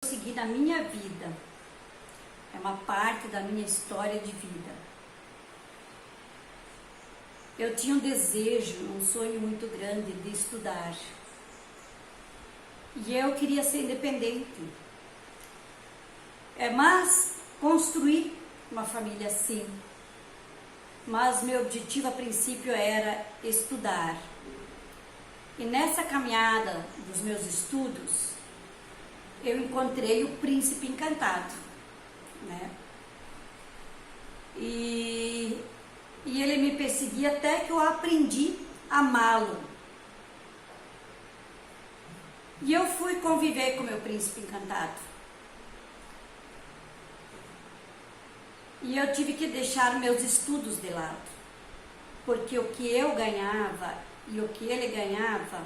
Segui na minha vida, é uma parte da minha história de vida. Eu tinha um desejo, um sonho muito grande de estudar. E eu queria ser independente. Mas construir uma família sim. Mas meu objetivo a princípio era estudar. E nessa caminhada dos meus estudos, eu encontrei o príncipe encantado, né? E ele me perseguia até que eu aprendi a amá-lo. E eu fui conviver com meu príncipe encantado. E eu tive que deixar meus estudos de lado, porque o que eu ganhava e o que ele ganhava,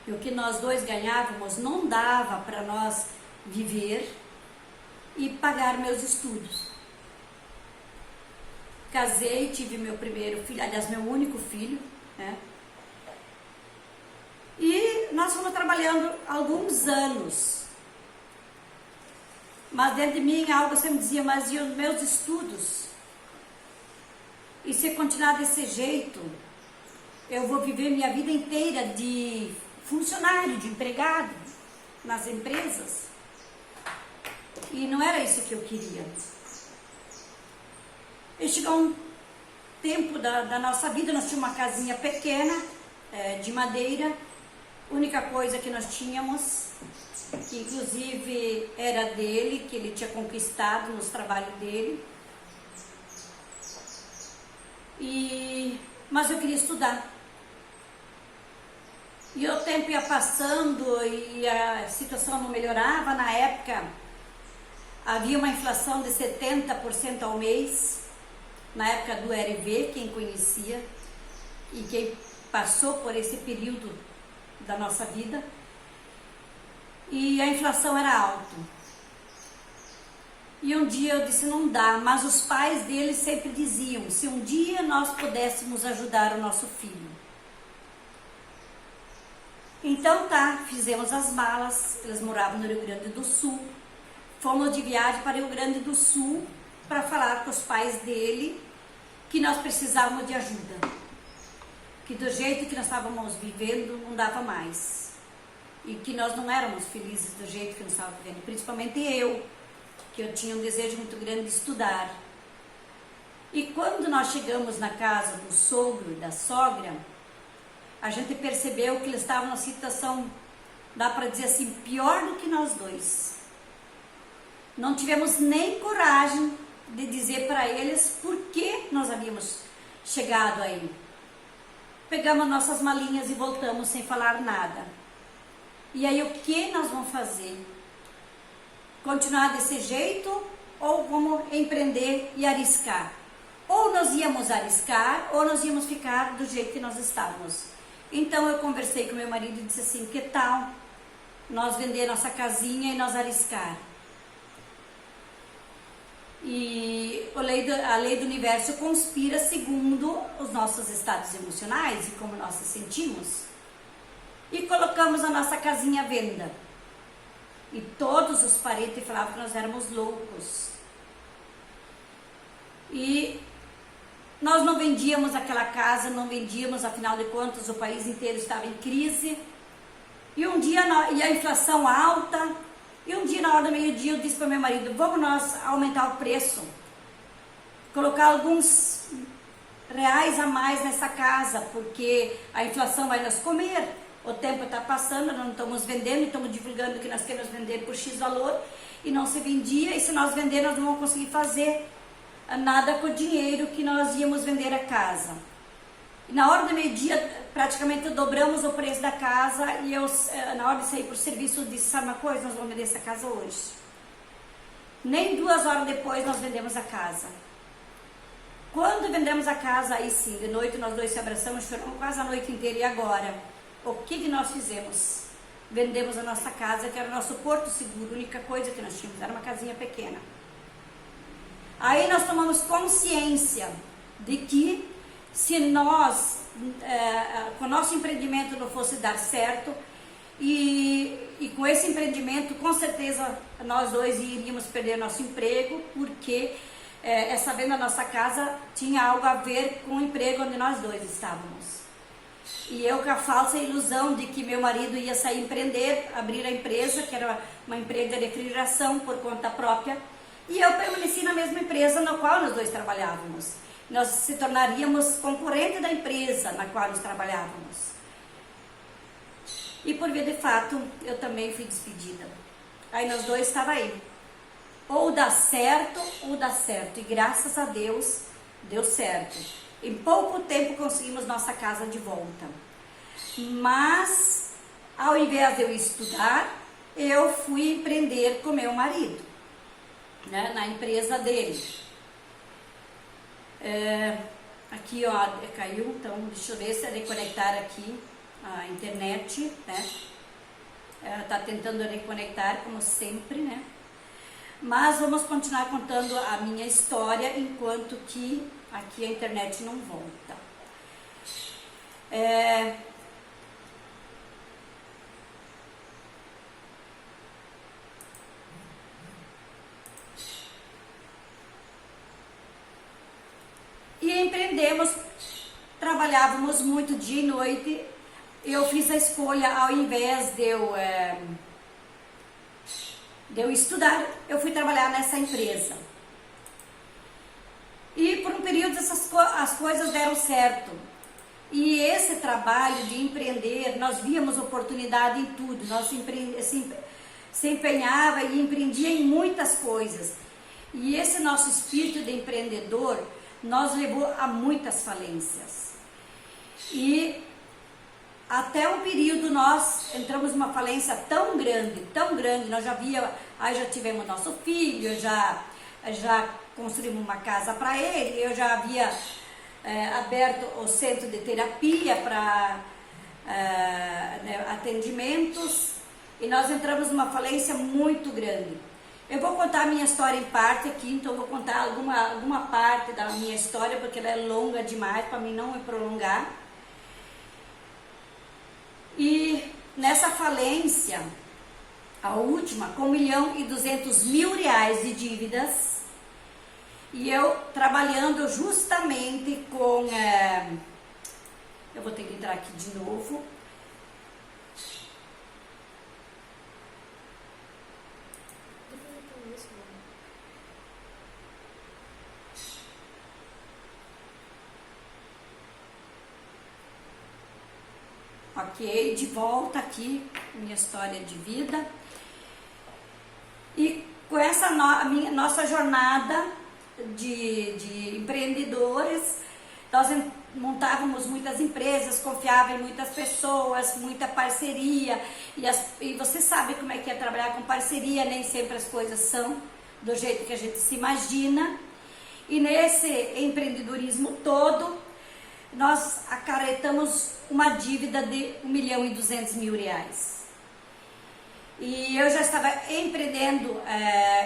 e o que nós dois ganhávamos, não dava para nós viver e pagar meus estudos. Casei, tive meu primeiro filho, aliás, meu único filho, né? E nós fomos trabalhando alguns anos. Mas dentro de mim algo sempre dizia, mas e os meus estudos? E se continuar desse jeito, eu vou viver minha vida inteira de funcionário, de empregado nas empresas. E não era isso que eu queria. E chegou um tempo da nossa vida, nós tínhamos uma casinha pequena, de madeira. A única coisa que nós tínhamos, que inclusive era dele, que ele tinha conquistado nos trabalhos dele. Mas eu queria estudar. E o tempo ia passando e a situação não melhorava. Na época, havia uma inflação de 70% ao mês. Na época do RV, quem conhecia e quem passou por esse período da nossa vida. E a inflação era alta. E um dia eu disse, não dá, mas os pais dele sempre diziam, se um dia nós pudéssemos ajudar o nosso filho. Então tá, fizemos as malas, eles moravam no Rio Grande do Sul, fomos de viagem para o Rio Grande do Sul para falar com os pais dele que nós precisávamos de ajuda, que do jeito que nós estávamos vivendo não dava mais. E que nós não éramos felizes do jeito que nós estávamos vivendo, principalmente eu, que eu tinha um desejo muito grande de estudar. E quando nós chegamos na casa do sogro e da sogra, a gente percebeu que eles estavam numa situação, dá para dizer assim, pior do que nós dois. Não tivemos nem coragem de dizer para eles por que nós havíamos chegado aí. Pegamos nossas malinhas e voltamos sem falar nada. E aí o que nós vamos fazer? Continuar desse jeito ou vamos empreender e arriscar? Ou nós íamos arriscar ou nós íamos ficar do jeito que nós estávamos. Então eu conversei com meu marido e disse assim, que tal nós vender nossa casinha e nós arriscar? E a lei do universo conspira segundo os nossos estados emocionais e como nós se sentimos. E colocamos a nossa casinha à venda. E todos os parentes falavam que nós éramos loucos. E nós não vendíamos aquela casa, não vendíamos, afinal de contas o país inteiro estava em crise. E um dia, e a inflação alta, e um dia na hora do meio-dia eu disse para meu marido, vamos nós aumentar o preço, colocar alguns reais a mais nessa casa, porque a inflação vai nos comer. O tempo está passando, nós não estamos vendendo, estamos divulgando que nós queremos vender por X valor e não se vendia, e se nós vender nós não vamos conseguir fazer nada com o dinheiro que nós íamos vender a casa. E na hora do meio-dia praticamente dobramos o preço da casa e eu, na hora de sair para o serviço, disse, sabe uma coisa, nós vamos vender essa casa hoje. Nem 2 horas depois nós vendemos a casa. Quando vendemos a casa, aí sim, de noite nós dois se abraçamos, choramos quase a noite inteira. E agora? O que nós fizemos? Vendemos a nossa casa, que era o nosso porto seguro, a única coisa que nós tínhamos, era uma casinha pequena. Aí nós tomamos consciência de que se nós, com o nosso empreendimento não fosse dar certo, e com esse empreendimento, com certeza, nós dois iríamos perder nosso emprego, porque essa venda da nossa casa tinha algo a ver com o emprego onde nós dois estávamos. E eu com a falsa ilusão de que meu marido ia sair empreender, abrir a empresa, que era uma empresa de refrigeração por conta própria, e eu permaneci na mesma empresa na qual nós dois trabalhávamos. Nós se tornaríamos concorrente da empresa na qual nós trabalhávamos. E por via de fato, eu também fui despedida. Aí nós dois estávamos aí. Ou dá certo, ou dá certo. E graças a Deus, deu certo. Em pouco tempo conseguimos nossa casa de volta. Mas, ao invés de eu estudar, eu fui empreender com meu marido, né, na empresa dele. Aqui, ó, caiu, então deixa eu ver se eu reconectar aqui a internet, né? Ela tá tentando reconectar, como sempre, né? Mas vamos continuar contando a minha história enquanto que aqui a internet não volta. E empreendemos, trabalhávamos muito dia e noite. Eu fiz a escolha, ao invés de eu estudar, eu fui trabalhar nessa empresa. E por um período as coisas deram certo. E esse trabalho de empreender, nós víamos oportunidade em tudo. Nós se empenhava e empreendia em muitas coisas. E esse nosso espírito de empreendedor nos levou a muitas falências. E até um período nós entramos numa falência tão grande, nós já tivemos nosso filho, já construímos uma casa para ele, eu já havia aberto o centro de terapia para atendimentos, e nós entramos numa falência muito grande. Eu vou contar a minha história em parte aqui, então eu vou contar alguma parte da minha história, porque ela é longa demais para mim não me prolongar. E nessa falência, a última, com R$1.200.000 de dívidas, e eu trabalhando justamente com... eu vou ter que entrar aqui de novo. Ok, de volta aqui, minha história de vida. E com essa nossa jornada de empreendedores, nós montávamos muitas empresas, confiávamos em muitas pessoas, muita parceria. E você sabe como é que é trabalhar com parceria, nem sempre as coisas são do jeito que a gente se imagina. E nesse empreendedorismo todo, nós acarretamos uma dívida de R$1.200.000. E eu já estava empreendendo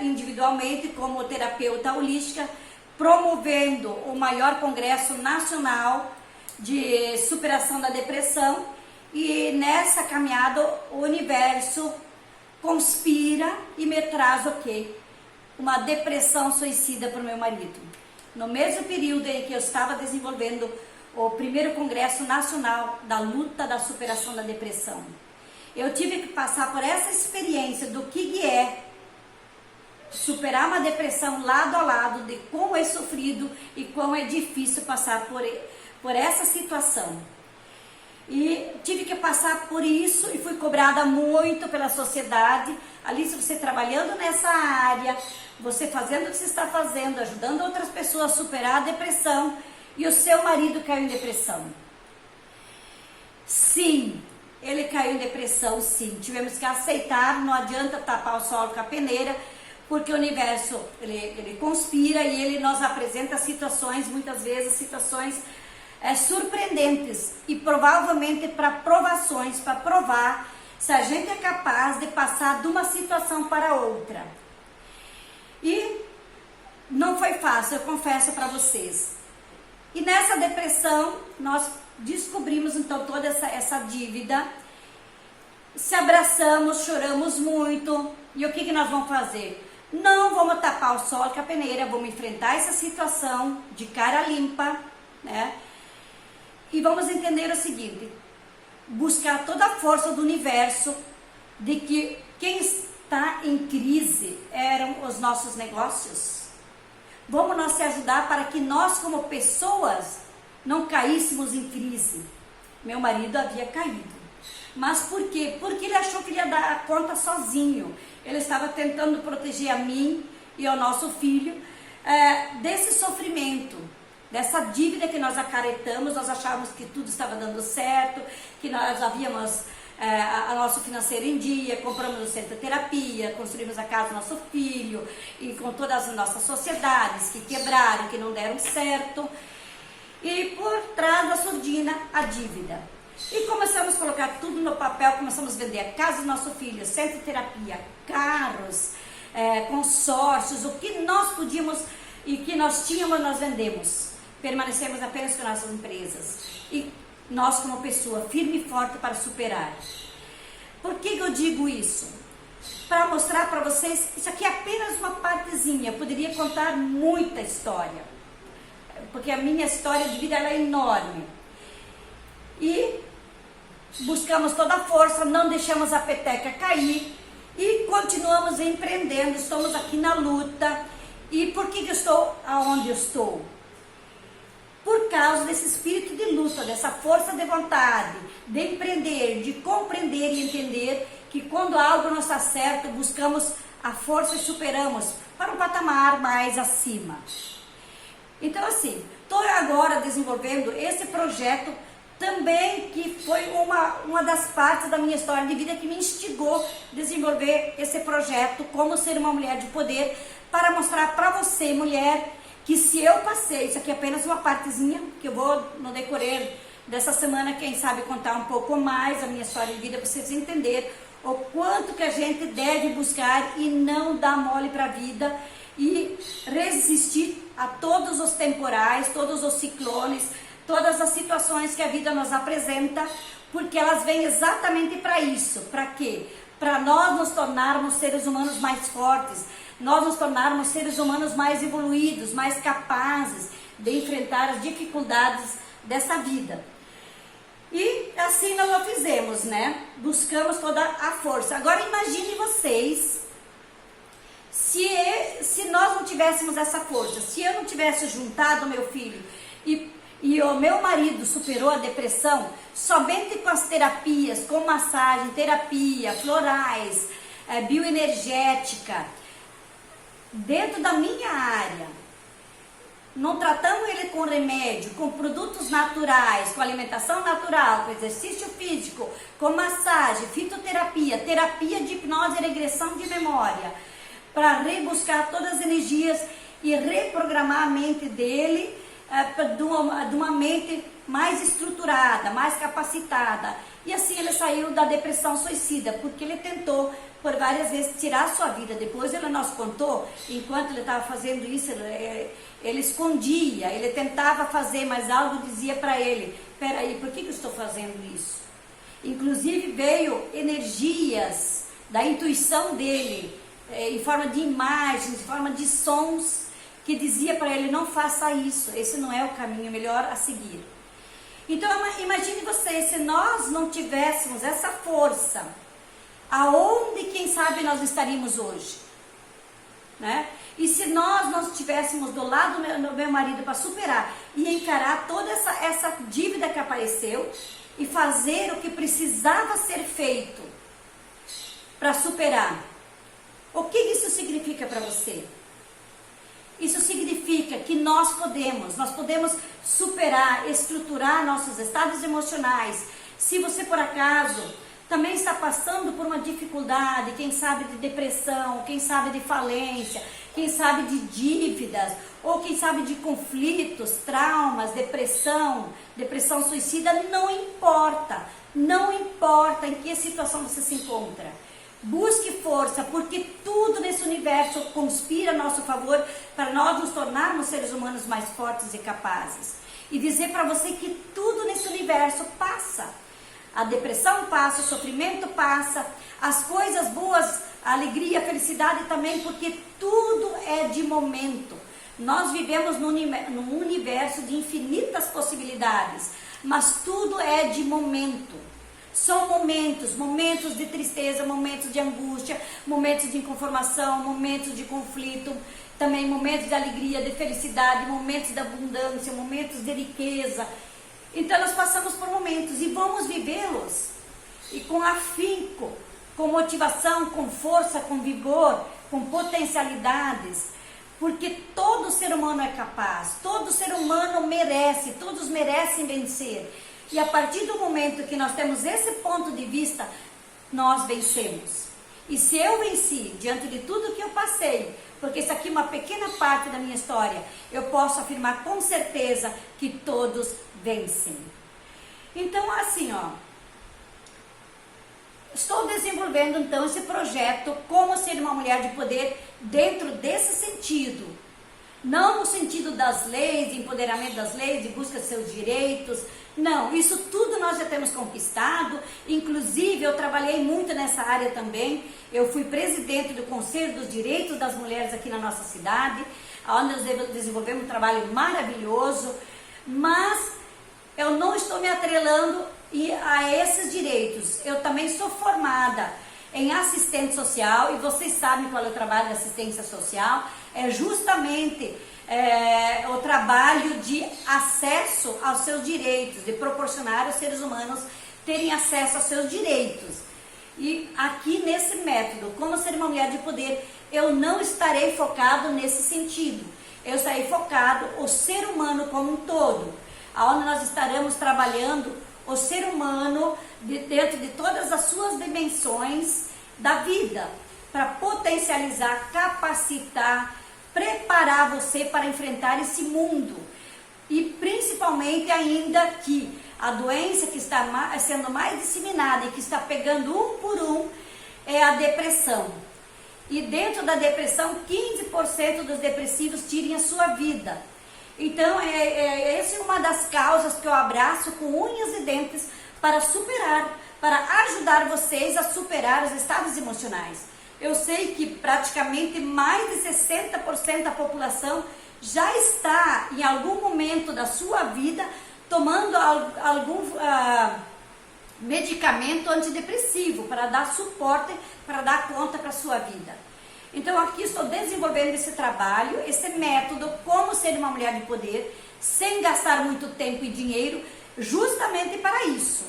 individualmente como terapeuta holística, promovendo o maior congresso nacional de superação da depressão. E nessa caminhada o universo conspira e me traz o quê? Uma depressão suicida para o meu marido. No mesmo período em que eu estava desenvolvendo o primeiro congresso nacional da luta da superação da depressão, eu tive que passar por essa experiência do que é superar uma depressão lado a lado, de como é sofrido e como é difícil passar por essa situação. E tive que passar por isso e fui cobrada muito pela sociedade. Alice, você trabalhando nessa área, você fazendo o que você está fazendo, ajudando outras pessoas a superar a depressão, e o seu marido caiu em depressão. Sim, ele caiu em depressão, sim. Tivemos que aceitar, não adianta tapar o sol com a peneira, porque o universo, ele conspira e ele nos apresenta situações, muitas vezes situações surpreendentes, e provavelmente para provações, para provar se a gente é capaz de passar de uma situação para outra. E não foi fácil, eu confesso para vocês. E nessa depressão, nós descobrimos então toda essa dívida. se abraçamos, choramos muito. E o que nós vamos fazer? Não vamos tapar o sol com a peneira, vamos enfrentar essa situação de cara limpa, né? E vamos entender o seguinte: buscar toda a força do universo de que quem está em crise eram os nossos negócios. Vamos nós se ajudar para que nós, como pessoas, não caíssemos em crise. Meu marido havia caído. Mas por quê? Porque ele achou que ele ia dar a conta sozinho. Ele estava tentando proteger a mim e ao nosso filho desse sofrimento, dessa dívida que nós acarretamos. Nós achávamos que tudo estava dando certo, que nós havíamos a nosso financeiro em dia, compramos o centro de terapia, construímos a casa do nosso filho, e com todas as nossas sociedades que quebraram, que não deram certo. E por trás da surdina, a dívida. E começamos a colocar tudo no papel, começamos a vender a casa do nosso filho, centro de terapia, carros, consórcios, o que nós podíamos e que nós tínhamos, nós vendemos. Permanecemos apenas com nossas empresas. E nós, como pessoa, firme e forte para superar. Por que eu digo isso? Para mostrar para vocês, isso aqui é apenas uma partezinha. Eu poderia contar muita história, porque a minha história de vida ela é enorme. E buscamos toda a força, não deixamos a peteca cair e continuamos empreendendo, estamos aqui na luta. E por que eu estou aonde eu estou? Por causa desse espírito de luta, dessa força de vontade, de empreender, de compreender e entender que quando algo não está certo, buscamos a força e superamos para um patamar mais acima. Então assim, estou agora desenvolvendo esse projeto também, que foi uma das partes da minha história de vida que me instigou a desenvolver esse projeto, como ser uma mulher de poder, para mostrar para você, mulher, que se eu passei, isso aqui é apenas uma partezinha, que eu vou no decorrer dessa semana, quem sabe contar um pouco mais a minha história de vida, para vocês entenderem o quanto que a gente deve buscar e não dar mole para a vida e resistir a todos os temporais, todos os ciclones, todas as situações que a vida nos apresenta, porque elas vêm exatamente para isso. Para quê? Para nós nos tornarmos seres humanos mais fortes, nós nos tornarmos seres humanos mais evoluídos, mais capazes de enfrentar as dificuldades dessa vida. E assim nós o fizemos, né? Buscamos toda a força. Agora imagine vocês, se nós não tivéssemos essa força, se eu não tivesse juntado meu filho e o meu marido superou a depressão somente com as terapias, com massagem, terapia, florais, bioenergética, dentro da minha área, não tratamos ele com remédio, com produtos naturais, com alimentação natural, com exercício físico, com massagem, fitoterapia, terapia de hipnose e regressão de memória, para rebuscar todas as energias e reprogramar a mente dele de uma mente mais estruturada, mais capacitada. E assim ele saiu da depressão suicida, porque ele tentou por várias vezes tirar a sua vida. Depois ele nos contou, enquanto ele estava fazendo isso, ele escondia, ele tentava fazer, mas algo dizia para ele: peraí, por que eu estou fazendo isso? Inclusive veio energias da intuição dele, em forma de imagens, em forma de sons, que dizia para ele: não faça isso, esse não é o caminho melhor a seguir. Então imagine vocês, se nós não tivéssemos essa força, aonde, quem sabe, nós estaríamos hoje, né? E se nós não estivéssemos do lado do meu marido para superar e encarar toda essa dívida que apareceu e fazer o que precisava ser feito para superar, o que isso significa para você? Isso significa que nós podemos superar, estruturar nossos estados emocionais. Se você por acaso também está passando por uma dificuldade, quem sabe de depressão, quem sabe de falência, quem sabe de dívidas, ou quem sabe de conflitos, traumas, depressão suicida, não importa em que situação você se encontra. Busque força, porque tudo nesse universo conspira a nosso favor para nós nos tornarmos seres humanos mais fortes e capazes. E dizer para você que tudo nesse universo passa. A depressão passa, o sofrimento passa, as coisas boas, a alegria, a felicidade também, porque tudo é de momento. Nós vivemos num universo de infinitas possibilidades, mas tudo é de momento. São momentos de tristeza, momentos de angústia, momentos de inconformação, momentos de conflito, também momentos de alegria, de felicidade, momentos de abundância, momentos de riqueza. Então nós passamos por momentos e vamos vivê-los. E com afinco, com motivação, com força, com vigor, com potencialidades. Porque todo ser humano é capaz, todo ser humano merece, todos merecem vencer. E a partir do momento que nós temos esse ponto de vista, nós vencemos. E se eu venci diante de tudo que eu passei, porque isso aqui é uma pequena parte da minha história, eu posso afirmar com certeza que todos vencem. Então, assim, estou desenvolvendo então esse projeto Como Ser uma Mulher de Poder dentro desse sentido. Não no sentido das leis, de empoderamento das leis, de busca de seus direitos. Não, isso tudo nós já temos conquistado. Inclusive, eu trabalhei muito nessa área também. Eu fui presidente do Conselho dos Direitos das Mulheres aqui na nossa cidade, onde nós desenvolvemos um trabalho maravilhoso. Mas eu não estou me atrelando a esses direitos. Eu também sou formada em assistente social, e vocês sabem qual é o trabalho de assistência social. É justamente o trabalho de acesso aos seus direitos, de proporcionar aos seres humanos terem acesso aos seus direitos. E aqui nesse método, Como Ser uma Mulher de Poder, eu não estarei focado nesse sentido. Eu estarei focado o ser humano como um todo, onde nós estaremos trabalhando o ser humano dentro de todas as suas dimensões da vida, para potencializar, capacitar, preparar você para enfrentar esse mundo. E principalmente ainda que a doença que está sendo mais disseminada e que está pegando um por um é a depressão. E dentro da depressão, 15% dos depressivos tirem a sua vida. Então, essa é uma das causas que eu abraço com unhas e dentes para superar, para ajudar vocês a superar os estados emocionais. Eu sei que praticamente mais de 60% da população já está em algum momento da sua vida tomando algum medicamento antidepressivo para dar suporte, para dar conta para a sua vida. Então aqui estou desenvolvendo esse trabalho, esse método, Como Ser uma Mulher de Poder, sem gastar muito tempo e dinheiro, justamente para isso,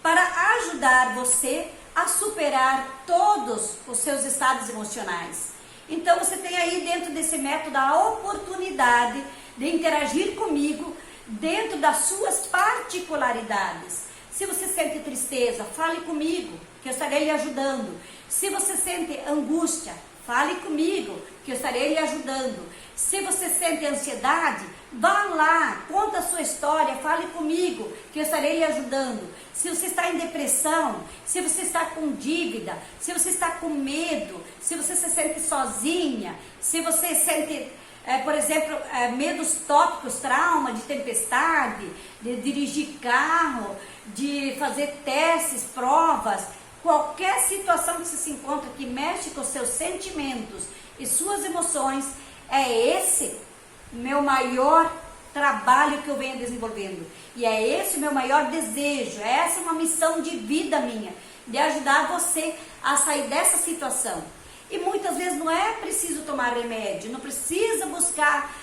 para ajudar você a superar todos os seus estados emocionais. Então você tem aí dentro desse método a oportunidade de interagir comigo dentro das suas particularidades. Se você sente tristeza, fale comigo, que eu estarei lhe ajudando. Se você sente angústia, fale comigo, que eu estarei lhe ajudando. Se você sente ansiedade, vá lá, conta a sua história, fale comigo, que eu estarei lhe ajudando. Se você está em depressão, se você está com dívida, se você está com medo, se você se sente sozinha, se você sente, por exemplo, medos tópicos, trauma de tempestade, de dirigir carro, de fazer testes, provas, qualquer situação que você se encontra que mexe com seus sentimentos e suas emoções, é esse meu maior trabalho que eu venho desenvolvendo. E é esse o meu maior desejo, essa é uma missão de vida minha, de ajudar você a sair dessa situação. E muitas vezes não é preciso tomar remédio, não precisa buscar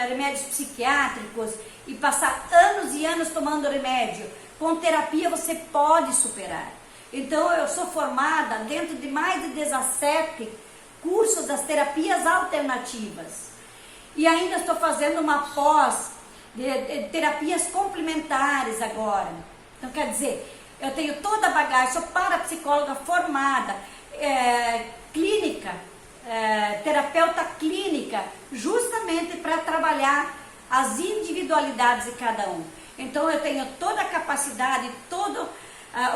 remédios psiquiátricos e passar anos e anos tomando remédio. Com terapia você pode superar. Então eu sou formada dentro de mais de 17 cursos das terapias alternativas. E ainda estou fazendo uma pós de terapias complementares agora. Então quer dizer, eu tenho toda a bagagem, sou parapsicóloga formada, clínica, terapeuta clínica, justamente para trabalhar as individualidades de cada um. Então eu tenho toda a capacidade, todo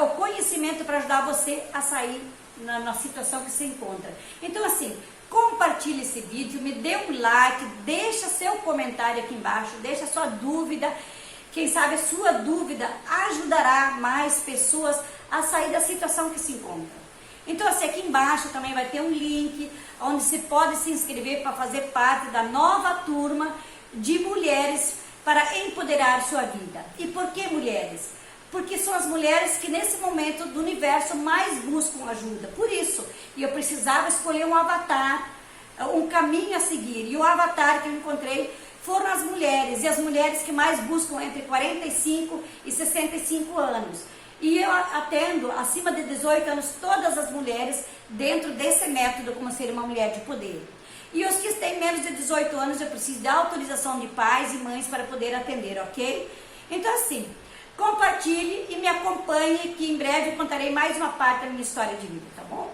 o conhecimento para ajudar você a sair na situação que se encontra. Então assim, compartilhe esse vídeo, me dê um like, deixa seu comentário aqui embaixo, deixa sua dúvida, Quem sabe a sua dúvida ajudará mais pessoas a sair da situação que se encontram. Então, assim, aqui embaixo também vai ter um link onde se pode se inscrever para fazer parte da nova turma de mulheres para empoderar sua vida. E por que mulheres? Porque são as mulheres que nesse momento do universo mais buscam ajuda. Por isso, eu precisava escolher um avatar, um caminho a seguir. E o avatar que eu encontrei foram as mulheres. E as mulheres que mais buscam entre 45 e 65 anos. E eu atendo acima de 18 anos todas as mulheres dentro desse método como ser uma mulher de poder. E os que têm menos de 18 anos eu preciso da autorização de pais e mães para poder atender, ok? Então assim, compartilhe e me acompanhe que em breve eu contarei mais uma parte da minha história de vida, tá bom?